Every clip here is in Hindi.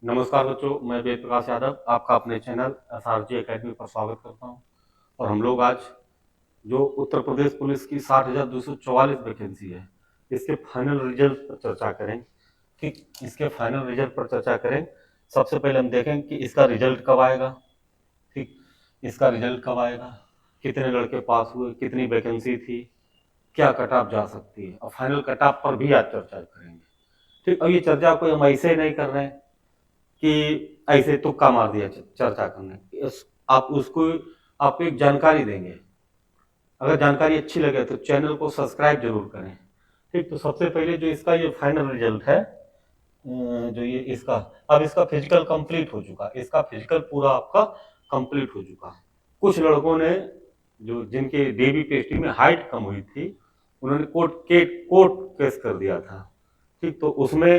नमस्कार बच्चों, मैं वेद प्रकाश यादव आपका अपने चैनल एसआरजी एकेडमी पर स्वागत करता हूं। और हम लोग आज जो उत्तर प्रदेश पुलिस की 60,244 वैकेंसी है, इसके फाइनल रिजल्ट पर चर्चा करें। ठीक, इसके फाइनल रिजल्ट पर चर्चा करें। सबसे पहले हम देखें कि इसका रिजल्ट कब आएगा। ठीक, इसका रिजल्ट कब आएगा, कितने लड़के पास हुए, कितनी वैकेंसी थी, क्या कट ऑफ जा सकती है, और फाइनल कट ऑफ पर भी आज चर्चा करेंगे। ठीक, और ये चर्चा कोई हम ऐसे नहीं कर रहे हैं कि ऐसे तुक्का मार दिया चर्चा करने। आप उसको आपको एक जानकारी देंगे। अगर जानकारी अच्छी लगे तो चैनल को सब्सक्राइब जरूर करें। ठीक, तो सबसे पहले जो इसका ये फाइनल रिजल्ट है, जो ये इसका, अब इसका फिजिकल कंप्लीट हो चुका, इसका फिजिकल पूरा आपका कंप्लीट हो चुका। कुछ लड़कों ने जो जिनके डेबी पेस्ट्री में हाइट कम हुई थी, उन्होंने कोर्ट केस कर दिया था। ठीक, तो उसमें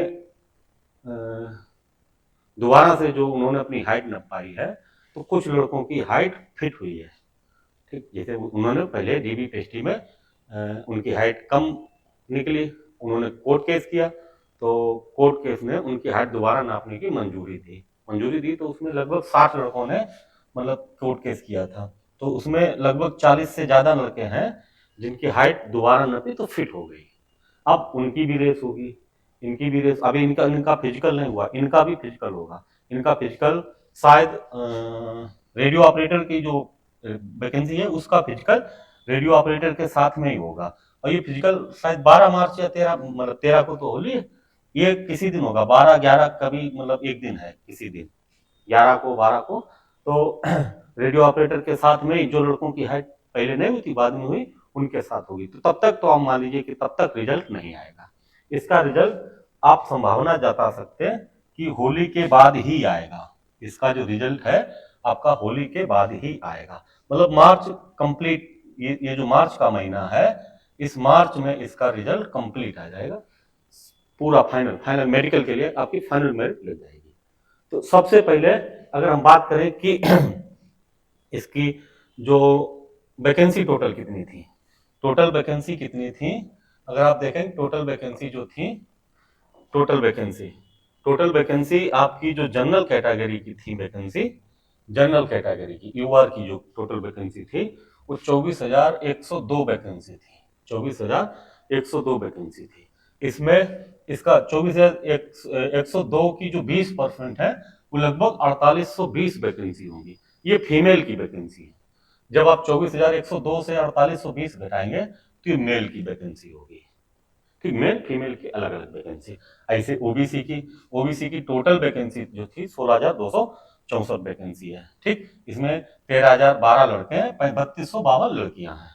दोबारा से जो उन्होंने अपनी हाइट नप पाई है, तो कुछ लड़कों की हाइट फिट हुई है। ठीक, जैसे उन्होंने पहले डीबी पेस्टी में उनकी हाइट कम निकली, उन्होंने कोर्ट केस किया, तो कोर्ट केस ने उनकी हाइट दोबारा नापने की मंजूरी दी। तो उसमें लगभग 60 लड़कों ने मतलब कोर्ट केस किया था। तो उसमें लगभग 40 से ज्यादा लड़के हैं जिनकी हाइट दोबारा नापी तो फिट हो गई। अब उनकी भी रेस होगी, इनकी भी रेस। अभी इनका इनका फिजिकल नहीं हुआ, इनका भी फिजिकल होगा। इनका फिजिकल शायद रेडियो ऑपरेटर की जो वैकेंसी है, उसका फिजिकल रेडियो ऑपरेटर के साथ में ही होगा। और ये फिजिकल शायद 12 मार्च या 13, मतलब 13 को तो होली है, ये किसी दिन होगा, 12-11 कभी, मतलब एक दिन है किसी दिन, 11 को 12 को। तो रेडियो ऑपरेटर के साथ में जो लड़कों की हाइट पहले नहीं हुई थी, बाद में हुई, उनके साथ होगी। तो तब तक तो आप मान लीजिए कि तब तक रिजल्ट नहीं आएगा। इसका रिजल्ट आप संभावना जता सकते हैं कि होली के बाद ही आएगा। इसका जो रिजल्ट है आपका होली के बाद ही आएगा, मतलब मार्च कंप्लीट, ये जो मार्च का महीना है, इस मार्च में इसका रिजल्ट कंप्लीट आ जाएगा। पूरा फाइनल फाइनल मेडिकल के लिए आपकी फाइनल मेरिट लग जाएगी। तो सबसे पहले अगर हम बात करें कि इसकी जो वैकेंसी टोटल कितनी थी, टोटल वैकेंसी कितनी थी, अगर आप देखें टोटल वैकेंसी जो थी, टोटल वैकेंसी आपकी जो जनरल कैटेगरी की थी वैकेंसी, जनरल कैटेगरी की यूआर की जो टोटल वैकेंसी थी, वो 24,102 वैकेंसी थी। 24,102 वैकेंसी थी। इसमें इसका 24,102 की जो 20% है, वो लगभग 4820 वैकेंसी होंगी। ये फीमेल की वैकेंसी है। जब आप 24,102 से 4820 घटाएंगे तो ये मेल की वैकेंसी होगी। ठीक, मेल फीमेल की अलग अलग वैकेंसी। ऐसे ओबीसी की टोटल वैकेंसी जो थी 16,264 वैकेंसी है। ठीक, इसमें 13,012 लड़के हैं, 3,252 लड़कियां हैं।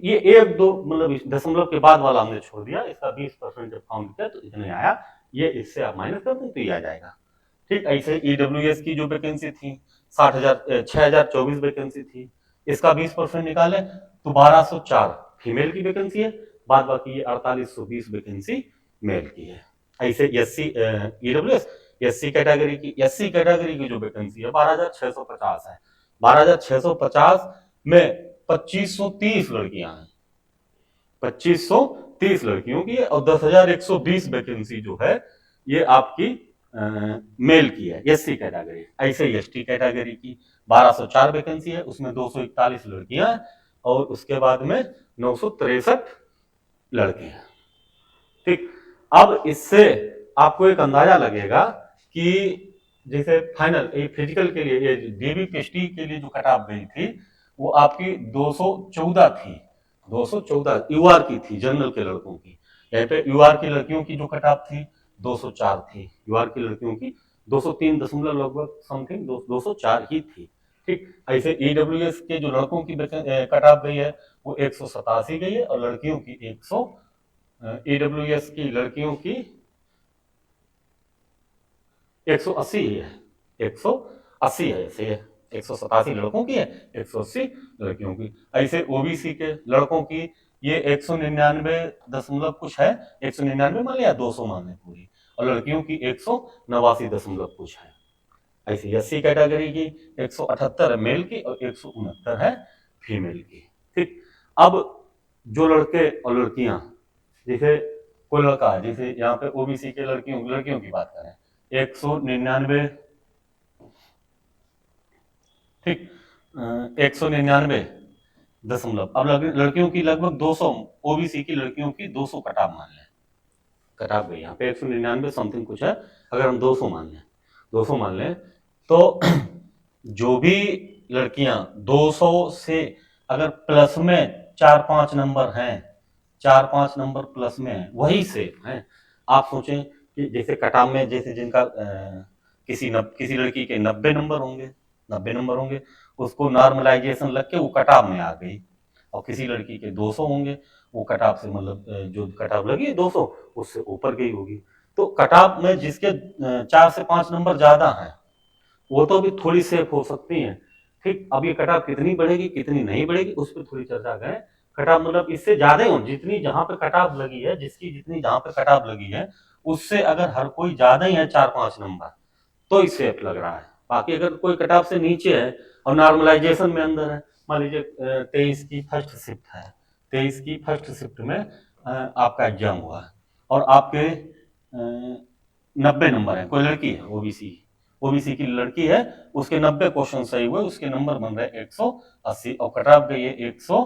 ये एक दो मतलब दशमलव के बाद वाला हमने छोड़ दिया, इसका 20% जब काउंट किया तो इतने आया। ये इससे आप माइनस कर दें तो ये आ जाएगा। ठीक, ऐसे ईडब्ल्यूएस की जो वैकेंसी थी 6,024 वैकेंसी थी, इसका 20% निकाले तो 1,204 फीमेल की वैकेंसी है, बाद बाकी ये 4,820 वैकेंसी मेल की है। ऐसे ईडब्ल्यूएस एससी कैटेगरी की जो वैकेंसी है 12,650 है। 12,650 में 2,530 लड़कियां हैं, 2,530 लड़कियों की है। और 10,120 वैकेंसी जो है ये आपकी मेल की है, एससी कैटेगरी। ऐसे एसटी कैटेगरी की 1,204 वैकेंसी है, उसमें 241 लड़कियां हैं, और उसके बाद में 963 लड़के हैं। ठीक, अब इससे आपको एक अंदाजा लगेगा कि जैसे फाइनल फिजिकल के लिए, ये डीबी पीएचडी के लिए जो कट ऑफ गई थी, वो आपकी 214 थी। 214 यूआर की थी, जनरल के लड़कों की। यहाँ पे यूआर की लड़कियों की जो कट ऑफ थी 204 थी, यूआर की लड़कियों की 203 दशमलव लगभग समथिंग 204 ही थी। ठीक, ऐसे ईडब्ल्यूएस के जो लड़कों की कट ऑफ गई है वो 187 गई है, और लड़कियों की 100, ईडब्ल्यूएस की लड़कियों की 180 ही है, 180 है। ऐसे 187 लड़कों की है, 180 लड़कियों की। ऐसे ओबीसी के लड़कों की ये 199 दशमलव कुछ है, 199 मान लिया, 200 मान लिया पूरी, और लड़कियों की 189 दशमलव कुछ है। ऐसी एससी कैटेगरी की 178 है मेल की, और 169 है फीमेल की। ठीक, अब जो लड़के और लड़कियां, जैसे कोई लड़का है, जैसे यहाँ पे ओबीसी के लड़कियों लड़कियों की बात करें, 199, ठीक, 199 अब लड़कियों की लगभग 200, ओबीसी की लड़कियों की 200 कटाव मान लें, कटाव गई यहाँ पे 199 समथिंग कुछ है, अगर हम 200 मान लें, 200 मान लें तो जो भी लड़कियां 200 से अगर प्लस में 4-5 नंबर हैं, 4-5 नंबर प्लस में है, वही सेफ हैं। आप सोचें कि जैसे कटाव में जैसे जिनका किसी लड़की के 90 नंबर होंगे, 90 नंबर होंगे, उसको नॉर्मलाइजेशन लग के वो कटाव में आ गई, और किसी लड़की के 200 होंगे, वो कटाव से मतलब जो कटाव लगी 200 उससे ऊपर गई होगी। तो कटाव में जिसके 4 से 5 नंबर ज्यादा हैं वो तो भी थोड़ी सेफ हो सकती हैं, ठीक। अब ये कटाव कितनी बढ़ेगी कितनी नहीं बढ़ेगी उस पर थोड़ी चर्चा करें। कटाव मतलब इससे ज्यादा ही हो, जितनी जहां पे कटाव लगी है, जिसकी जितनी जहां पे कटाव लगी है उससे अगर हर कोई ज्यादा ही है 4-5 नंबर तो ही सेफ लग रहा है। बाकी अगर कोई कटाव से नीचे है और नॉर्मलाइजेशन में अंदर है, मान लीजिए 23 की फर्स्ट शिफ्ट है, 23 की फर्स्ट शिफ्ट में आपका एग्जाम हुआ है और आपके 90 नंबर है, कोई लड़की है ओबीसी की लड़की है, उसके 90 क्वेश्चन सही हुए, उसके नंबर बन रहे 180 और कटाव गई है 100,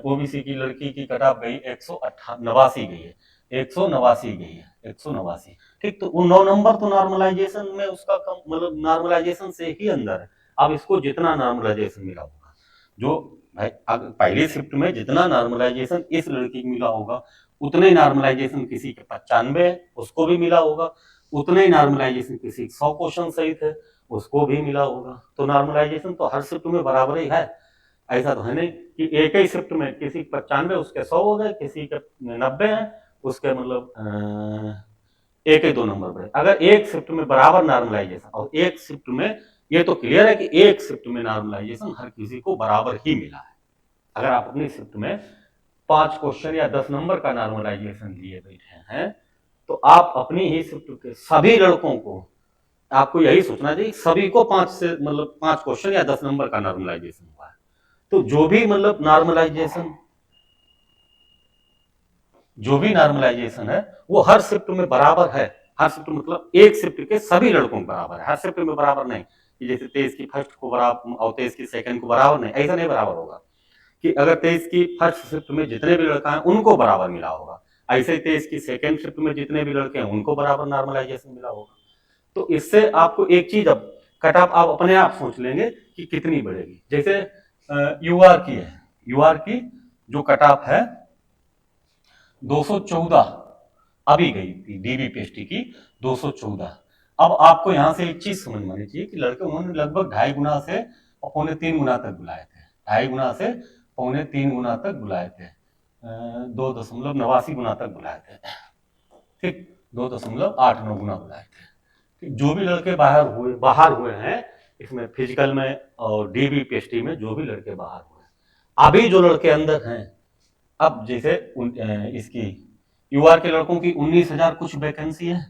ओबीसी की लड़की की कटाव गई 189 गई है, 189 गई है, 189, ठीक। तो वो 9 नंबर तो नॉर्मलाइजेशन में उसका कम, मतलब नॉर्मलाइजेशन से ही अंदर है। अब इसको जितना नॉर्मलाइजेशन मिला होगा, जो भाई पहली शिफ्ट में जितना नॉर्मलाइजेशन इस लड़की को मिला होगा उतने ही नॉर्मलाइजेशन किसी के 95 उसको भी मिला होगा, उतने ही नॉर्मलाइजेशन किसी 100 क्वेश्चन सही थे उसको भी मिला होगा। तो नॉर्मलाइजेशन तो हर शिफ्ट में बराबर ही है, ऐसा तो है नहीं कि एक ही शिफ्ट में किसी 95 उसके 100 हो गए, किसी के 90 है उसके मतलब एक ही 2 नंबर बढ़े। अगर एक शिफ्ट में बराबर नॉर्मलाइजेशन, और एक शिफ्ट में ये तो क्लियर है कि एक शिफ्ट में नॉर्मलाइजेशन हर किसी को बराबर ही मिला है। अगर आप अपनी शिफ्ट में 5 क्वेश्चन या 10 नंबर का नॉर्मलाइजेशन लिए बैठे हैं तो आप अपनी ही शिफ्ट के सभी लड़कों को, आपको यही सोचना चाहिए सभी को 5 से मतलब 5 क्वेश्चन या 10 नंबर का नॉर्मलाइजेशन हुआ है। तो जो भी नॉर्मलाइजेशन है वो हर शिफ्ट में बराबर है। हर शिफ्ट मतलब एक शिफ्ट के सभी लड़कों को बराबर है, हर शिफ्ट में बराबर नहीं कि जैसे 23 की फर्स्ट को बराबर और 23 की सेकंड को बराबर नहीं, ऐसा नहीं बराबर होगा कि अगर 23 की फर्स्ट शिफ्ट में जितने भी लड़का है उनको बराबर मिला होगा, ऐसे ही 23 की सेकंड शिफ्ट में जितने भी लड़के हैं उनको बराबर नॉर्मलाइजेशन मिला होगा। तो इससे आपको एक चीज, अब कट ऑफ आप अपने आप सोच लेंगे कि कितनी बढ़ेगी। जैसे यूआर की है, यूआर की जो कट ऑफ है 214 अभी गई थी डीबी पीएचडी की 214। अब आपको यहां से एक चीज समझ में आनी चाहिए कि लड़के उन्होंने लगभग 2.5 गुना से पौने 3 गुना तक बुलाए थे, 2.5 गुना से पौने 3 गुना तक बुलाए थे, 2.89 गुना तक बुलाए थे, ठीक, 2.89 गुना बुलाए थे। जो भी लड़के बाहर हुए हैं इसमें फिजिकल में और डीबी पीएचडी में, जो भी लड़के बाहर हुए हैं, अभी जो लड़के अंदर हैं, अब जैसे इसकी यूआर के लड़कों की 19,000 कुछ वैकेंसी है,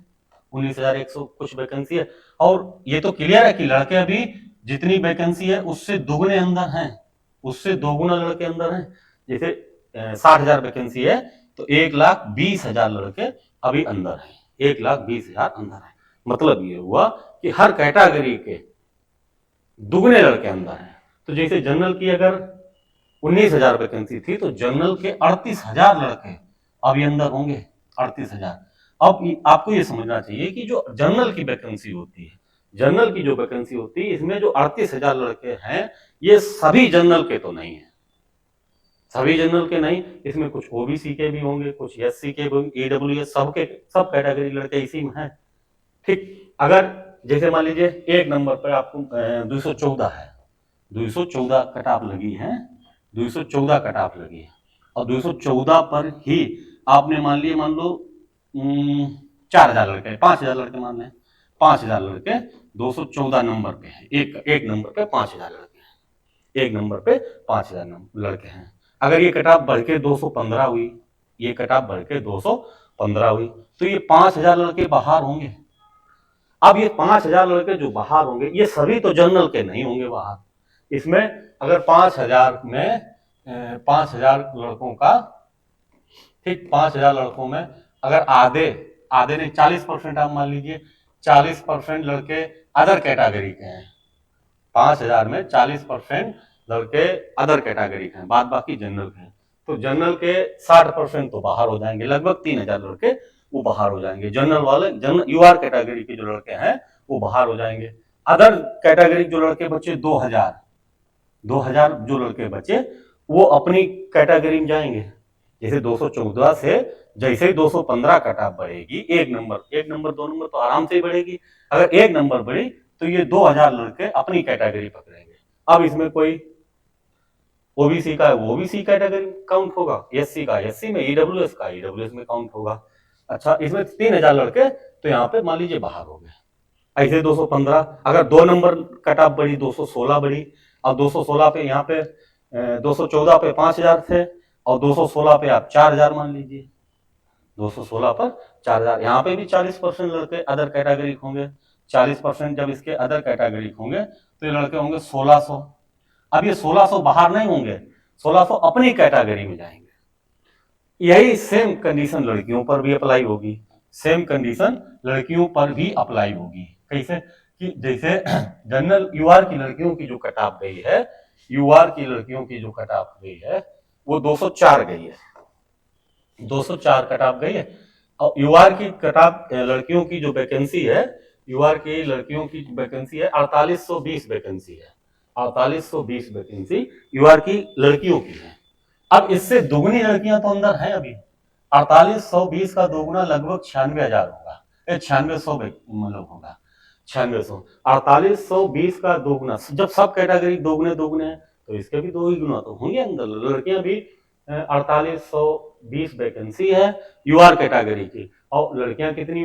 19,100 कुछ वैकेंसी है, और ये तो क्लियर है कि लड़के अभी जितनी वैकेंसी है उससे दुगने अंदर हैं, उससे दोगुना लड़के अंदर हैं। जैसे 60,000 वैकेंसी है तो 1,20,000 लड़के अभी अंदर हैं, 1,20,000 अंदर है। मतलब ये हुआ कि हर कैटेगरी के दुगने लड़के अंदर हैं। तो जैसे जनरल की अगर 19,000 वैकेंसी थी तो जनरल के 38,000 लड़के अभी अंदर होंगे, 38,000। अब आपको ये समझना चाहिए कि जो जनरल की वैकेंसी होती है, जनरल की जो वैकेंसी होती है इसमें जो 38,000 लड़के हैं ये सभी जनरल के तो नहीं है, सभी जनरल के नहीं, इसमें कुछ ओबीसी के भी होंगे, कुछ एससी के भी, ईडब्ल्यूएस, सब कैटेगरी लड़के इसी में है, ठीक। अगर जैसे मान लीजिए एक नंबर पर आपको 214 है, 214 कट ऑफ लगी है, 214 कट ऑफ लगी है, और 214 पर ही आपने मान लो 4,000 लड़के, 5,000 लड़के मान लें, 5,000 लड़के 214 नंबर पे है, एक नंबर पे 5,000 लड़के हैं, एक नंबर पे 5,000 लड़के हैं। अगर ये कट ऑफ बढ़ के 215 हुई, ये कट ऑफ बढ़ के 215 हुई तो ये 5,000 लड़के बाहर होंगे। अब ये 5,000 लड़के जो बाहर होंगे ये सभी तो जनरल के नहीं होंगे बाहर। इसमें अगर 5,000 में 5,000 लड़कों का, ठीक, 5,000 लड़कों में अगर आधे आधे ने 40% आप मान लीजिए, 40% लड़के अदर कैटेगरी के हैं। 5000 में 40% लड़के अदर कैटेगरी के हैं, बाद बाकी जनरल के हैं। तो जनरल के 60% तो बाहर हो जाएंगे, लगभग 3000 लड़के वो बाहर हो जाएंगे। जनरल वाले यूआर कैटेगरी के जो लड़के हैं वो बाहर हो जाएंगे। अदर कैटेगरी जो लड़के बचे 2000 जो लड़के बचे वो अपनी कैटेगरी में जाएंगे। जैसे 214 से जैसे ही 215 कट ऑफ बढ़ेगी, एक नंबर 2 नंबर तो आराम से ही बढ़ेगी। अगर एक नंबर बढ़ी तो ये 2000 लड़के अपनी कैटेगरी पकड़ेंगे। अब इसमें कोई ओबीसी का है वो ओबीसी कैटेगरी काउंट होगा, एससी का एससी में, ईडब्ल्यूएस का ईडब्ल्यूएस में काउंट होगा। अच्छा, इसमें 3000 लड़के तो यहाँ पे मान लीजिए बाहर हो गए। ऐसे 215, अगर 2 नंबर कट ऑफ बढ़ी 216 बढ़ी, और 216 पे यहाँ पे 214 पे 5000 थे और 216 पे आप 4000 मान लीजिए। 216 पर 4000, यहाँ पे भी 40% लड़के अदर कैटेगरी होंगे। 40% जब इसके अदर कैटेगरी होंगे तो ये लड़के होंगे 1600। अब ये 1600 बाहर नहीं होंगे, 1600 अपनी कैटेगरी में जाएंगे। यही सेम कंडीशन लड़कियों पर भी अप्लाई होगी, सेम कंडीशन लड़कियों पर भी अप्लाई होगी। कैसे कि जैसे जनरल यूआर की लड़कियों की जो कट ऑफ गई है, यूआर की लड़कियों की जो कट ऑफ गई है वो 204 गई है, 204 कट ऑफ गई है। और यूआर की कट ऑफ लड़कियों की जो वैकेंसी है, यूआर की लड़कियों की वैकेंसी है 4820 वैकेंसी है, 4820 वैकेंसी यूआर की लड़कियों की है। अब इससे दुगनी लड़कियां तो अंदर हैं अभी। 4820 का दोगुना लगभग 96,000 होगा, 9600 मतलब होगा 9600। 4820 का दोगुना, जब सब कैटेगरी दोगुने दोगुने हैं तो इसके भी दो ही गुना तो होंगे अंदर। लड़कियां भी 4820 वैकेंसी है यूआर कैटेगरी की, और लड़कियां कितनी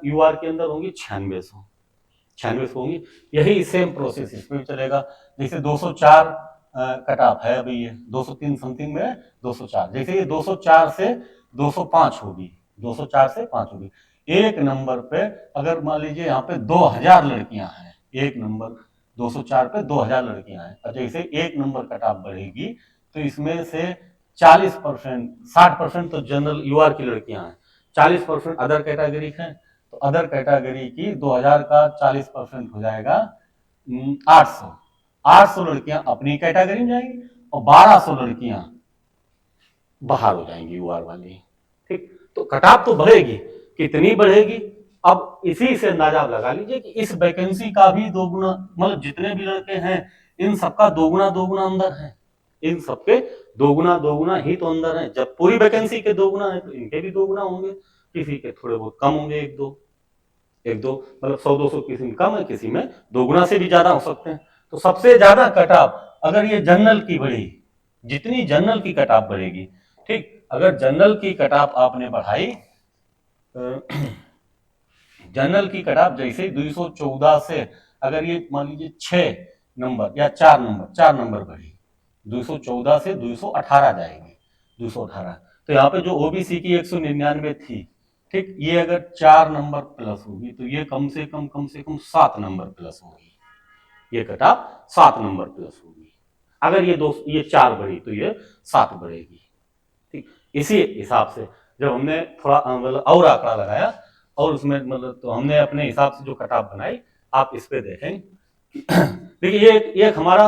यूआर के अंदर होंगी 9600 होंगी। यही सेम प्रोसेस इसमें भी चलेगा। जैसे 204 कट ऑफ है अभी, ये 203 समथिंग में 204, जैसे ये 204 से 205 होगी, 204 से 5 होगी। एक नंबर पे अगर मान लीजिए यहाँ पे 2000 लड़कियां हैं, एक नंबर 204 पे 2000 लड़कियां हैं, और जैसे एक नंबर कट ऑफ बढ़ेगी तो इसमें से 40%, 60% तो जनरल यूआर की लड़कियां हैं, 40% अदर कैटेगरी हैं। तो अदर कैटेगरी की 2000 का 40% हो जाएगा 800 लड़कियां अपनी कैटेगरी में जाएंगी और 1200 लड़कियां बाहर हो जाएंगी यूआर वाली। ठीक, तो कट ऑफ तो बढ़ेगी, कितनी बढ़ेगी अब इसी से अंदाजा आप लगा लीजिए कि इस वैकेंसी का भी दोगुना, मतलब जितने भी लड़के हैं इन सबका दोगुना दोगुना अंदर है, इन सबके दोगुना दोगुना ही तो अंदर है। जब पूरी वैकेंसी के दोगुना है तो इनके भी दोगुना होंगे, किसी के थोड़े बहुत कम होंगे, एक दो मतलब 100-200 किसी में कम है, किसी में दोगुना से भी ज्यादा हो सकते हैं। तो सबसे ज्यादा कट ऑफ अगर ये जनरल की बढ़ी, जितनी जनरल की कट ऑफ बढ़ेगी, ठीक, अगर जनरल की कट ऑफ आपने बढ़ाई, जनरल की कट ऑफ जैसे 214 से अगर ये मान लीजिए 6 नंबर या 4 नंबर बढ़ी, 214 से 218 जाएगी, 218। तो यहाँ पे जो ओबीसी की 199 थी, ठीक, ये अगर 4 नंबर प्लस होगी तो ये कम से कम 7 नंबर प्लस होगी, ये कट ऑफ 7 नंबर प्लस होगी। अगर ये 4 बढ़ी तो ये 7 बढ़ेगी। ठीक, इसी हिसाब से जब हमने थोड़ा मतलब और आंकड़ा लगाया और उसमें मतलब तो हमने अपने हिसाब से जो कट ऑफ बनाई, आप इस पे देखें। देखिए ये हमारा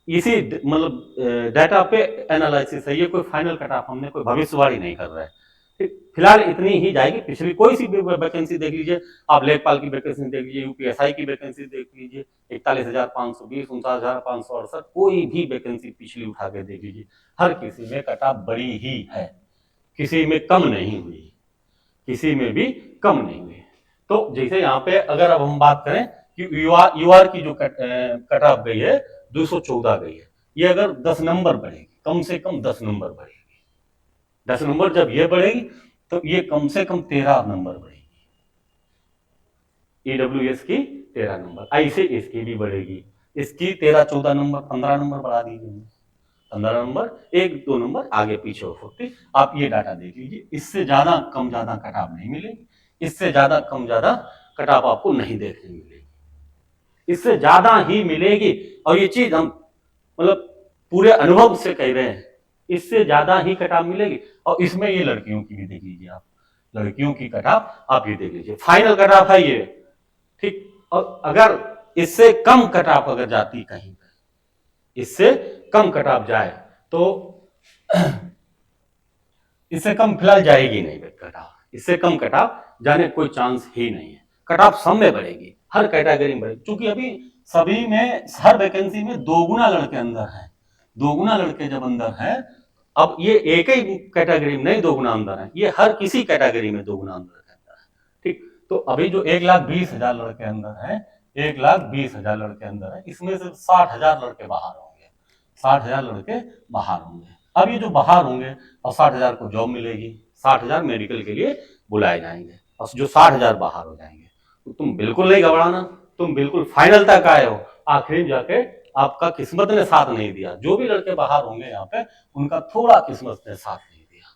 इसी मतलब डाटा पे एनालिसिस है, ये कोई फाइनल कट ऑफ हमने कोई भविष्यवाणी नहीं कर रहा है। फिलहाल इतनी ही जाएगी। पिछली कोई सी भी वैकेंसी देख लीजिए, आप लेखपाल की वैकेंसी देख लीजिए, यूपीएसआई की वैकेंसी देख लीजिए, 41,520, 49,568, कोई भी वैकेंसी पिछली उठा के देख लीजिए, हर किसी में कट ऑफ बड़ी ही है, किसी में कम नहीं हुई, किसी में भी कम नहीं हुई। तो जैसे यहाँ पे अगर अब हम बात करें कि यूआर की जो कट ऑफ गई है 214 गई है, ये अगर 10 नंबर बढ़ेगी, कम से कम 10 नंबर बढ़ेगी, 10 नंबर जब ये बढ़ेगी तो ये कम से कम 13 नंबर बढ़ेगी, ईडब्ल्यूएस की 13 नंबर, ऐसे इसकी भी बढ़ेगी, इसकी 13-14 नंबर, 15 नंबर बढ़ा दी गई, 15 नंबर, 1-2 नंबर आगे पीछे हो सकती। आप ये डाटा देख लीजिए, इससे ज्यादा कम ज्यादा कट ऑफ नहीं मिलेगी, इससे ज्यादा कम ज्यादा कट ऑफ आपको नहीं देखने मिलेगी, इससे ज्यादा ही मिलेगी। और ये चीज हम मतलब पूरे अनुभव से कह रहे हैं, इससे ज्यादा ही कट ऑफ मिलेगी। और इसमें ये लड़कियों की भी देख लीजिए आप, लड़कियों की कट ऑफ आप ये देख लीजिए, फाइनल कट ऑफ है ये, ठीक। और अगर इससे कम कट ऑफ अगर जाती कहीं पे, इससे कम कट ऑफ जाए तो इससे कम फिलहाल जाएगी नहीं कट ऑफ, इससे कम कट ऑफ जाने का कोई चांस ही नहीं है। कट ऑफ सब में बढ़ेगी, हर कैटेगरी में बढ़ेगी, क्योंकि अभी सभी में, हर वैकेंसी में दोगुना लड़के अंदर हैं, दोगुना लड़के जब अंदर हैं, अब ये एक ही कैटेगरी में नहीं दोगुना अंदर है, ये हर किसी कैटेगरी में दोगुना अंदर है, ठीक। तो अभी जो 1,20,000 लड़के अंदर हैं, 1,20,000 लड़के अंदर है, इसमें से 60,000 लड़के बाहर होंगे, 60,000 लड़के बाहर होंगे। अब ये जो बाहर होंगे और 60,000 को जॉब मिलेगी, 60,000 मेडिकल के लिए बुलाए जाएंगे, और जो 60,000 बाहर हो जाएंगे, तो तुम बिल्कुल नहीं घबराना, तुम बिल्कुल फाइनल तक आए हो, आखिरी जाके आपका किस्मत ने साथ नहीं दिया। जो भी लड़के बाहर होंगे यहाँ पे, उनका थोड़ा किस्मत ने साथ नहीं दिया,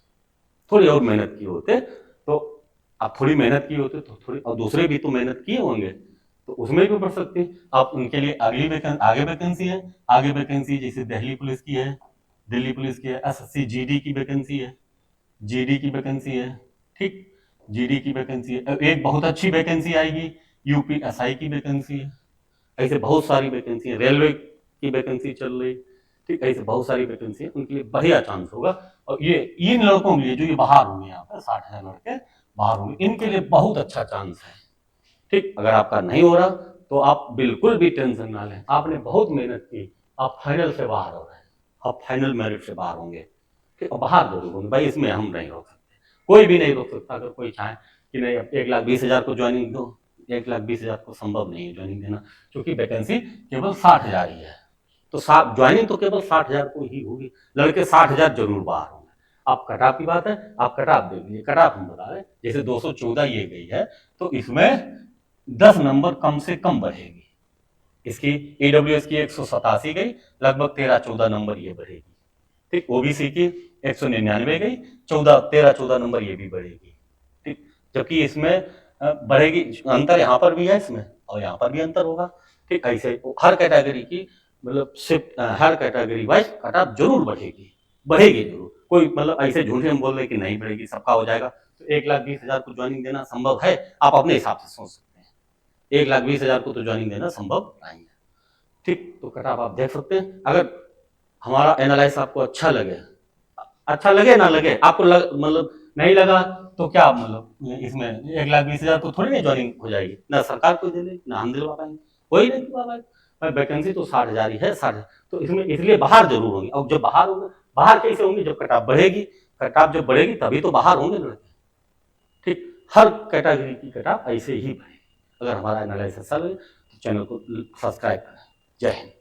थोड़ी और मेहनत की होते तो, आप थोड़ी मेहनत की होते तो थोड़ी, और दूसरे भी तो मेहनत किए होंगे तो उसमें भी बढ़ सकते। आप उनके लिए अगली आगे वैकेंसी है, आगे वैकेंसी जैसे दिल्ली पुलिस की है, दिल्ली पुलिस की है, एसएससी जीडी की वैकेंसी है, जीडी की वैकेंसी है, ठीक, जीडी की वैकेंसी है। एक बहुत अच्छी वैकेंसी आएगी, यूपीएसआई की वैकेंसी है, ऐसे बहुत सारी वैकेंसी है, रेलवे की वैकेंसी चल रही, ठीक, ऐसे बहुत सारी वैकेंसी है, उनके लिए बढ़िया चांस होगा। और ये इन लड़कों के लिए जो ये बाहर होंगे, यहाँ पर 60,000 लड़के बाहर होंगे, इनके लिए बहुत अच्छा चांस है, ठीक। अगर आपका नहीं हो रहा तो आप बिल्कुल भी टेंशन ना लें, आपने बहुत मेहनत की, आप फाइनल से बाहर हो रहे हैं, आप फाइनल मेरिट से बाहर होंगे, ठीक। और बाहर जरूर होंगे भाई, इसमें हम नहीं रोक सकते, कोई भी नहीं रोक सकता। अगर कोई चाहे कि नहीं अब 1,20,000 को ज्वाइनिंग दो, 1,20,000 को संभव नहीं है ज्वाइनिंग देना, क्योंकि वैकेंसी केवल 60,000 ही है, तो ज्वाइनिंग तो केवल 60,000 को ही होगी, लड़के 60,000 जरूर बाहर होंगे। आप कट ऑफ की बात है, आप कट ऑफ देख लीजिए, कट ऑफ हम बता रहे हैं, जैसे 214 ये गई है, तो इसमें 10 नंबर कम से कम बढ़ेगी, इसकी ईडब्ल्यूएस की 187 गई, लगभग 13-14 नंबर ये बढ़ेगी, ठीक। ओबीसी की 199 गई, 13-14 नंबर ये भी बढ़ेगी, ठीक। जबकि इसमें बढ़ेगी, अंतर यहाँ पर भी है इसमें और यहाँ पर भी अंतर होगा, ठीक। ऐसे हर कैटेगरी की मतलब शिफ्ट, हर कैटेगरी वाइज कट ऑफ जरूर बढ़ेगी, बढ़ेगी जरूर, कोई मतलब ऐसे झूठे हम बोल रहे कि नहीं बढ़ेगी सबका हो जाएगा, तो 1,20,000 को ज्वाइनिंग देना संभव है, आप अपने हिसाब से सोच सकते हैं, 1,20,000 को तो ज्वाइनिंग देना संभव नहीं है, ठीक। तो कट ऑफ आप देख सकते हैं। अगर हमारा एनालाइज आपको अच्छा लगे ना लगे, आपको मतलब नहीं लगा तो क्या मतलब इसमें 1,20,000 को थोड़ी नहीं ज्वाइनिंग हो जाएगी, ना सरकार को दे देगी ना हम दिलवा पाएंगे, कोई नहीं दिलवा पाएगा, वैकेंसी तो 60,000 ही है, 60, तो इसमें इसलिए बाहर जरूर होंगे। और जब बाहर होंगे, बाहर कैसे होंगे, जब कट ऑफ बढ़ेगी, कट ऑफ जब बढ़ेगी तभी तो बाहर होंगे लड़के, ठीक। हर कैटेगरी की कट ऑफ ऐसे ही बढ़ेगी। अगर हमारा एनालिसिस अच्छा लगे तो चैनल को सब्सक्राइब करें। जय हिंद।